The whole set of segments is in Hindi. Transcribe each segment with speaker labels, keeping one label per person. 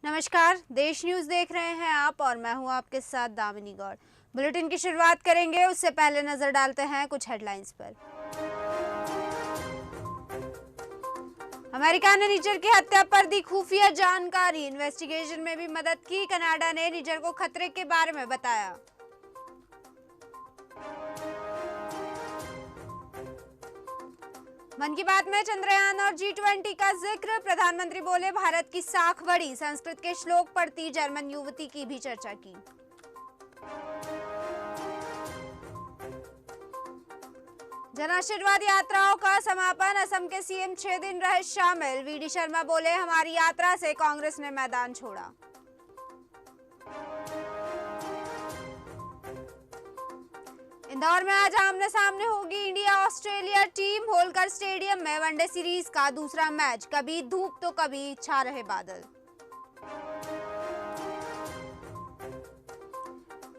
Speaker 1: नमस्कार, देश न्यूज देख रहे हैं आप और मैं हूं आपके साथ दामिनी गौड़। बुलेटिन की शुरुआत करेंगे, उससे पहले नजर डालते हैं कुछ हेडलाइंस पर। अमेरिका ने निजर की हत्या पर दी खुफिया जानकारी, इन्वेस्टिगेशन में भी मदद की। कनाडा ने निजर को खतरे के बारे में बताया। मन की बात में चंद्रयान और G20 का जिक्र, प्रधानमंत्री बोले भारत की साख बढ़ी। संस्कृत के श्लोक पढ़ती जर्मन युवती की भी चर्चा की। जन आशीर्वाद यात्राओं का समापन, असम के सीएम 6 दिन रहे शामिल। वीडी शर्मा बोले हमारी यात्रा से कांग्रेस ने मैदान छोड़ा। इंदौर में आज आमने सामने होगी India Australia team. Holkar stadium में वनडे सीरीज का दूसरा मैच, कभी धूप तो कभी छा रहे बादल।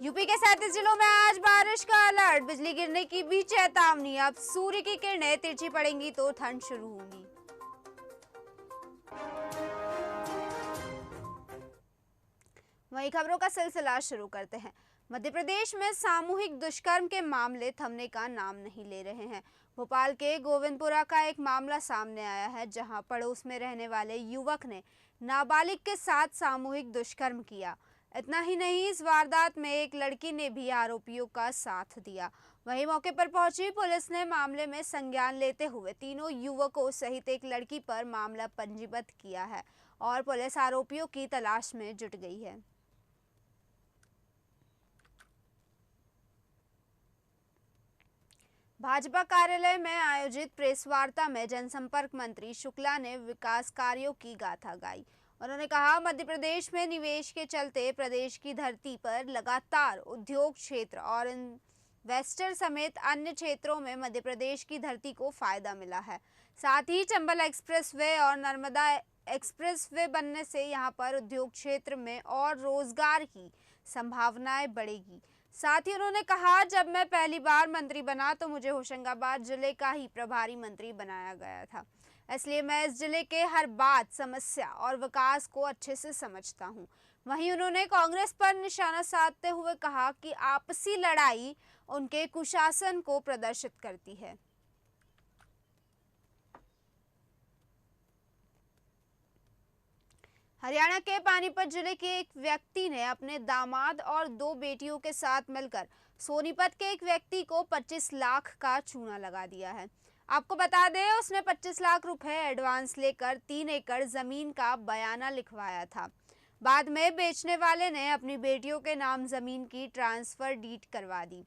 Speaker 1: यूपी के 37 जिलों में आज बारिश का अलर्ट, बिजली गिरने की भी चेतावनी। अब सूर्य की किरणें तिरछी पड़ेंगी तो ठंड शुरू होगी। वहीं खबरों का सिलसिला शुरू करते हैं। मध्य प्रदेश में सामूहिक दुष्कर्म के मामले थमने का नाम नहीं ले रहे हैं। भोपाल के गोविंदपुरा का एक मामला सामने आया है, जहां पड़ोस में रहने वाले युवक ने नाबालिग के साथ सामूहिक दुष्कर्म किया। इतना ही नहीं, इस वारदात में एक लड़की ने भी आरोपियों का साथ दिया। वहीं मौके पर पहुंची पुलिस ने मामले में संज्ञान लेते हुए तीनों युवकों सहित एक लड़की पर मामला पंजीबद्ध किया है और पुलिस आरोपियों की तलाश में जुट गई है। भाजपा कार्यालय में आयोजित प्रेस वार्ता में जनसंपर्क मंत्री शुक्ला ने विकास कार्यों की गाथा गाई। उन्होंने कहा, मध्य प्रदेश में निवेश के चलते प्रदेश की धरती पर लगातार उद्योग क्षेत्र और इन्वेस्टर समेत अन्य क्षेत्रों में मध्य प्रदेश की धरती को फायदा मिला है। साथ ही चंबल एक्सप्रेसवे और नर्मदा एक्सप्रेसवे बनने से यहाँ पर उद्योग क्षेत्र में और रोजगार की संभावनाएं बढ़ेगी। साथ ही उन्होंने कहा, जब मैं पहली बार मंत्री बना तो मुझे होशंगाबाद जिले का ही प्रभारी मंत्री बनाया गया था, इसलिए मैं इस जिले के हर बात, समस्या और विकास को अच्छे से समझता हूं। वहीं उन्होंने कांग्रेस पर निशाना साधते हुए कहा कि आपसी लड़ाई उनके कुशासन को प्रदर्शित करती है। हरियाणा के पानीपत जिले के एक व्यक्ति ने अपने दामाद और 2 बेटियों के साथ मिलकर सोनीपत के एक व्यक्ति को 25 लाख का चूना लगा दिया है। आपको बता दें, उसने 25 लाख रुपए एडवांस लेकर 3 एकड़ जमीन का बयाना लिखवाया था। बाद में बेचने वाले ने अपनी बेटियों के नाम जमीन की ट्रांसफर डीड करवा दी।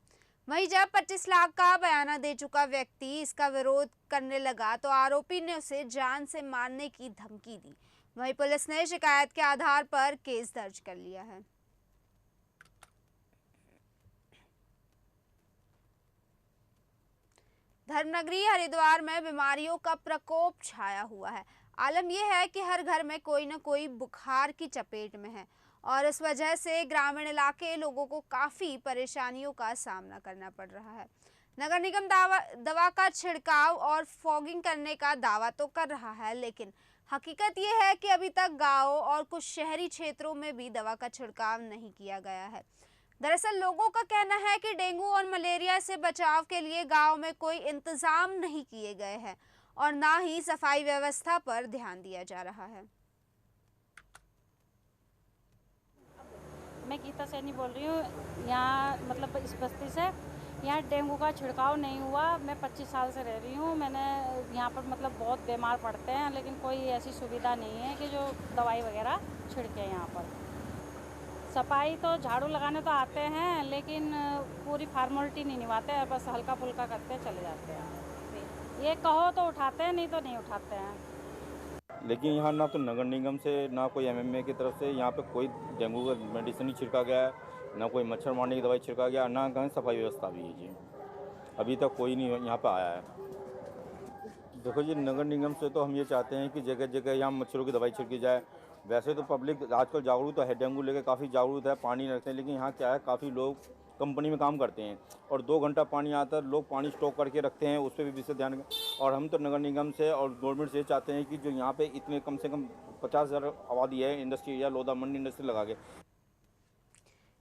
Speaker 1: वहीं जब 25 लाख का बयाना दे चुका व्यक्ति इसका विरोध करने लगा तो आरोपी ने उसे जान से मारने की धमकी दी। वहीं पुलिस ने शिकायत के आधार पर केस दर्ज कर लिया है। धर्मनगरी हरिद्वार में बीमारियों का प्रकोप छाया हुआ है। आलम यह है कि हर घर में कोई न कोई बुखार की चपेट में है और इस वजह से ग्रामीण इलाके लोगों को काफी परेशानियों का सामना करना पड़ रहा है। नगर निगम दवा का छिड़काव और फॉगिंग करने का दावा तो कर रहा है, लेकिन हकीकत यह है कि अभी तक गांवों और कुछ शहरी क्षेत्रों में भी दवा का छिड़काव नहीं किया गया है। दरअसल लोगों का कहना है कि डेंगू और मलेरिया से बचाव के लिए गांव में कोई इंतजाम नहीं किए गए हैं और ना ही सफाई व्यवस्था पर ध्यान दिया जा रहा है।
Speaker 2: मैं गीता सैनी बोल रही हूँ, यहाँ मतलब इस बस्ती से। यहाँ डेंगू का छिड़काव नहीं हुआ। मैं 25 साल से रह रही हूँ। मैंने यहाँ पर मतलब बहुत बीमार पड़ते हैं, लेकिन कोई ऐसी सुविधा नहीं है कि जो दवाई वगैरह छिड़के। यहाँ पर सफाई तो झाड़ू लगाने तो आते हैं, लेकिन पूरी फार्मेलिटी नहीं निभाते हैं, बस हल्का फुल्का करते चले जाते हैं। ये कहो तो उठाते हैं, नहीं तो नहीं उठाते हैं।
Speaker 3: लेकिन यहाँ ना तो नगर निगम से ना कोई एमएमए की तरफ से यहाँ पे कोई डेंगू का मेडिसिन ही छिड़का गया है, ना कोई मच्छर मारने की दवाई छिड़का गया, ना कहीं सफाई व्यवस्था भी है जी। अभी तक कोई नहीं यहाँ पे आया है। देखो जी, नगर निगम से तो हम ये चाहते हैं कि जगह जगह यहाँ मच्छरों की दवाई छिड़की जाए। वैसे तो पब्लिक आजकल जागरूक तो है, डेंगू लेके काफ़ी जागरूक है, पानी रखते हैं। लेकिन यहाँ क्या है, काफ़ी लोग कंपनी में काम करते हैं और 2 घंटा पानी आता है, लोग पानी स्टॉक करके रखते हैं, उस पर भी विशेष ध्यान। और हम तो नगर निगम से और गवर्नमेंट से चाहते हैं कि जो यहाँ पे इतने कम से कम 50,000 आबादी है, इंडस्ट्री एरिया लोधा मंडी इंडस्ट्री लगा के।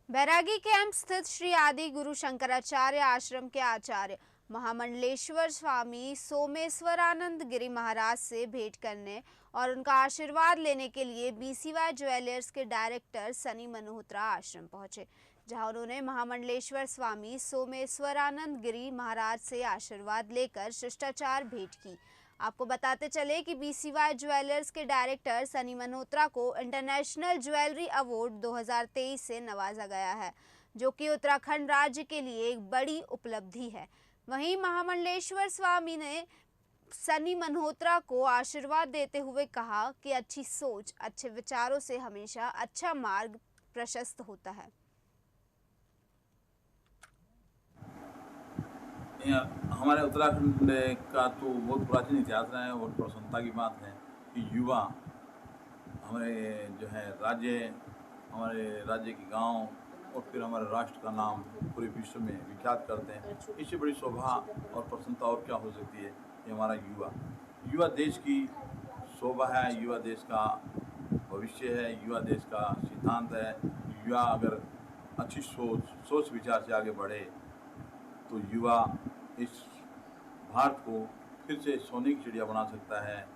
Speaker 1: बैरागी कैंप स्थित श्री आदि गुरु शंकराचार्य आश्रम के आचार्य महामंडलेश्वर स्वामी सोमेश्वरानंद गिरी महाराज से भेंट करने और उनका आशीर्वाद लेने के लिए बीसीवाई ज्वेलर्स के डायरेक्टर सनी मल्होत्रा आश्रम पहुंचे, जहां उन्होंने महामंडलेश्वर स्वामी सोमेश्वरानंद गिरी महाराज से आशीर्वाद लेकर शिष्टाचार भेंट की। आपको बताते चले कि बीसीवाई ज्वेलर्स के डायरेक्टर सनी मल्होत्रा को इंटरनेशनल ज्वेलरी अवार्ड 2023 से नवाजा गया है, जो कि उत्तराखंड राज्य के लिए एक बड़ी उपलब्धि है। वहीं महामंडलेश्वर स्वामी ने सनी मल्होत्रा को आशीर्वाद देते हुए कहा कि अच्छी सोच, अच्छे विचारों से हमेशा अच्छा मार्ग प्रशस्त होता है।
Speaker 4: हमारे उत्तराखंड का तो बहुत प्राचीन इतिहास रहा है और प्रसन्नता की बात है कि युवा हमारे जो है हमारे राज्य के गांव और फिर हमारे राष्ट्र का नाम पूरे विश्व में विख्यात करते हैं। इससे बड़ी शोभा और प्रसन्नता और क्या हो सकती है। ये हमारा युवा देश की शोभा है, युवा देश का भविष्य है, युवा देश का सिद्धांत है। युवा अगर अच्छी सोच विचार से आगे बढ़े तो युवा इस भारत को फिर से सोने की चिड़िया बना सकता है।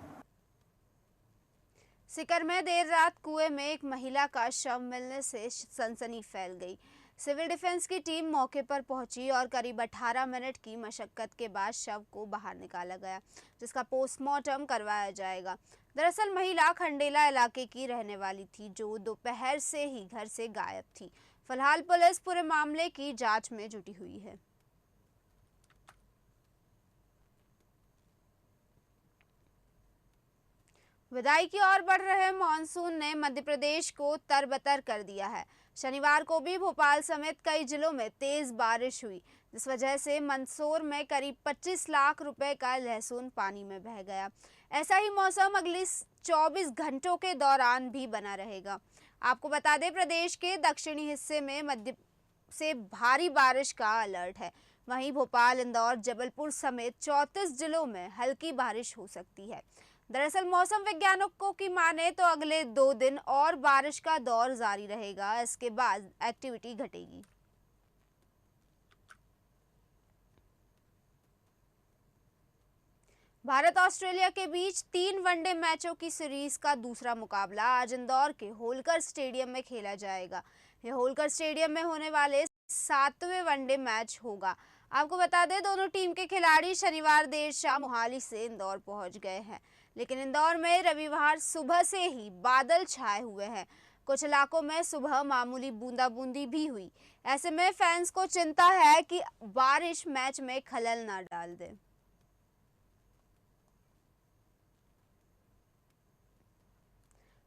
Speaker 1: सीकर में देर रात कुएं में एक महिला का शव मिलने से सनसनी फैल गई। सिविल डिफेंस की टीम मौके पर पहुंची और करीब 18 मिनट की मशक्कत के बाद शव को बाहर निकाला गया, जिसका पोस्टमार्टम करवाया जाएगा। दरअसल महिला खंडेला इलाके की रहने वाली थी, जो दोपहर से ही घर से गायब थी। फिलहाल पुलिस पूरे मामले की जांच में जुटी हुई है। विदाई की ओर बढ़ रहे मानसून ने मध्य प्रदेश को तरबतर कर दिया है। शनिवार को भी भोपाल समेत कई जिलों में तेज बारिश हुई, जिस वजह से मंदसौर में करीब 25 लाख रुपए का लहसुन पानी में बह गया। ऐसा ही मौसम अगले 24 घंटों के दौरान भी बना रहेगा। आपको बता दें, प्रदेश के दक्षिणी हिस्से में मध्य से भारी बारिश का अलर्ट है। वहीं भोपाल, इंदौर, जबलपुर समेत 34 जिलों में हल्की बारिश हो सकती है। दरअसल मौसम वैज्ञानिकों की माने तो अगले 2 दिन और बारिश का दौर जारी रहेगा। इसके बाद एक्टिविटी घटेगी। भारत ऑस्ट्रेलिया के बीच 3 वनडे मैचों की सीरीज का दूसरा मुकाबला आज इंदौर के होलकर स्टेडियम में खेला जाएगा। यह होलकर स्टेडियम में होने वाले 7वें वनडे मैच होगा। आपको बता दें, दोनों टीम के खिलाड़ी शनिवार देर शाम मोहाली से इंदौर पहुंच गए हैं, लेकिन इंदौर में रविवार सुबह से ही बादल छाए हुए हैं। कुछ इलाकों में सुबह मामूली बूंदाबूंदी भी हुई। ऐसे में फैंस को चिंता है कि बारिश मैच में खलल ना डाल दे।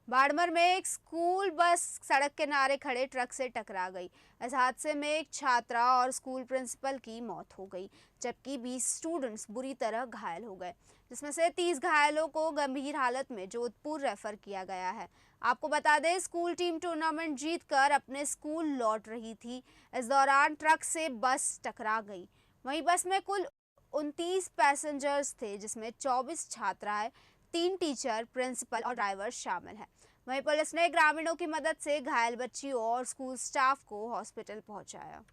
Speaker 1: बाड़मेर में एक स्कूल बस सड़क किनारे खड़े ट्रक से टकरा गई। इस हादसे में एक छात्रा और स्कूल प्रिंसिपल की मौत हो गई, जबकि 20 स्टूडेंट्स बुरी तरह घायल हो गए, जिसमें से 30 घायलों को गंभीर हालत में जोधपुर रेफर किया गया है। आपको बता दें, स्कूल टीम टूर्नामेंट जीतकर अपने स्कूल लौट रही थी। इस दौरान ट्रक से बस टकरा गई। वहीं बस में कुल 29 पैसेंजर्स थे, जिसमें 24 छात्राएं, 3 टीचर, प्रिंसिपल और ड्राइवर शामिल हैं। वहीं पुलिस ने ग्रामीणों की मदद से घायल बच्चियों और स्कूल स्टाफ को हॉस्पिटल पहुंचाया।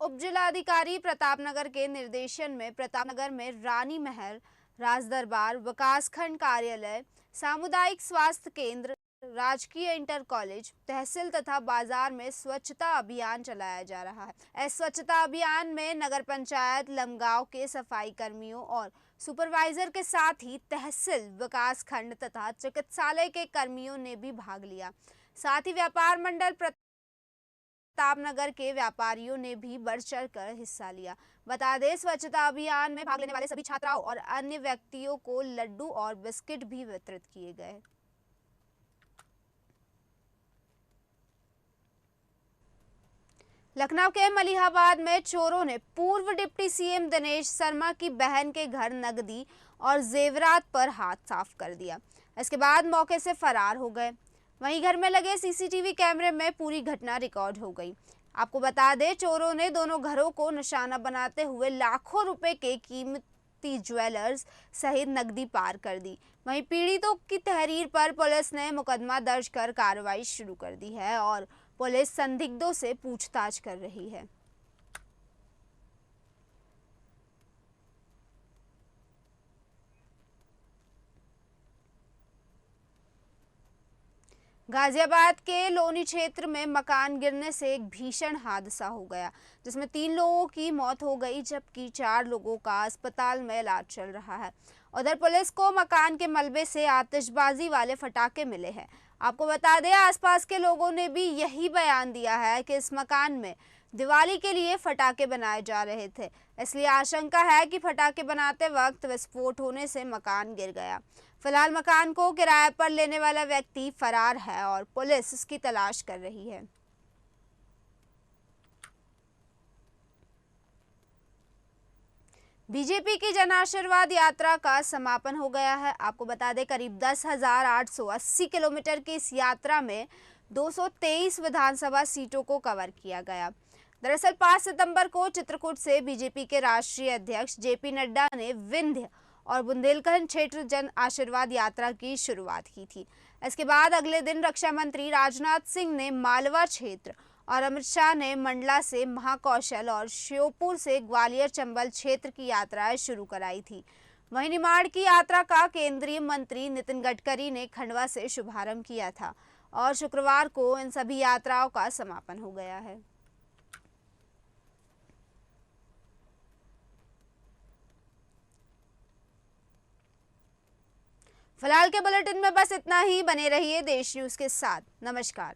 Speaker 1: उप जिलाधिकारी प्रतापनगर के निर्देशन में प्रतापनगर में रानी महल, राजदरबार, विकासखंड कार्यालय, सामुदायिक स्वास्थ्य केंद्र, राजकीय इंटर कॉलेज, तहसील तथा बाजार में स्वच्छता अभियान चलाया जा रहा है। इस स्वच्छता अभियान में नगर पंचायत लमगांव के सफाई कर्मियों और सुपरवाइजर के साथ ही तहसील, विकास खंड तथा चिकित्सालय के कर्मियों ने भी भाग लिया। साथ ही व्यापार मंडल प्रतापनगर के व्यापारियों ने भी बढ़ चढ़ कर हिस्सा लिया। बता दें, स्वच्छता अभियान में भाग लेने वाले सभी छात्राओं और अन्य व्यक्तियों को लड्डू और बिस्किट भी वितरित किए गए। लखनऊ के मलिहाबाद में चोरों ने पूर्व डिप्टी सीएम दिनेश शर्मा की बहन के घर नकदी और जेवरात पर हाथ साफ कर दिया। इसके बाद मौके से फरार हो गए। वहीं घर में लगे सीसीटीवी कैमरे में पूरी घटना रिकॉर्ड हो गई। आपको बता दें, चोरों ने दोनों घरों को निशाना बनाते हुए लाखों रुपए के कीमती ज्वेलर्स सहित नकदी पार कर दी। वहीं पीड़ितों की तहरीर पर पुलिस ने मुकदमा दर्ज कर कार्रवाई शुरू कर दी है और पुलिस संदिग्धों से पूछताछ कर रही है। गाजियाबाद के लोनी क्षेत्र में मकान गिरने से एक भीषण हादसा हो गया, जिसमें 3 लोगों की मौत हो गई जबकि 4 लोगों का अस्पताल में इलाज चल रहा है। उधर पुलिस को मकान के मलबे से आतिशबाजी वाले फटाके मिले हैं। आपको बता दें, आसपास के लोगों ने भी यही बयान दिया है कि इस मकान में दिवाली के लिए फटाके बनाए जा रहे थे, इसलिए आशंका है कि फटाके बनाते वक्त विस्फोट होने से मकान गिर गया। फिलहाल मकान को किराए पर लेने वाला व्यक्ति फरार है और पुलिस उसकी तलाश कर रही है। बीजेपी की जन आशीर्वाद यात्रा का समापन हो गया है। आपको बता दें, करीब 10,880 किलोमीटर की इस यात्रा में 223 विधानसभा सीटों को कवर किया गया। दरअसल 5 सितंबर को चित्रकूट से बीजेपी के राष्ट्रीय अध्यक्ष जेपी नड्डा ने विंध्य और बुंदेलखंड क्षेत्र जन आशीर्वाद यात्रा की शुरुआत की थी। इसके बाद अगले दिन रक्षा मंत्री राजनाथ सिंह ने मालवा क्षेत्र और अमित शाह ने मंडला से महाकौशल और श्योपुर से ग्वालियर चंबल क्षेत्र की यात्राएं शुरू कराई थी। वहीं निमाड़ की यात्रा का केंद्रीय मंत्री नितिन गडकरी ने खंडवा से शुभारंभ किया था और शुक्रवार को इन सभी यात्राओं का समापन हो गया है। फिलहाल के बुलेटिन में बस इतना ही। बने रहिए देश न्यूज के साथ। नमस्कार।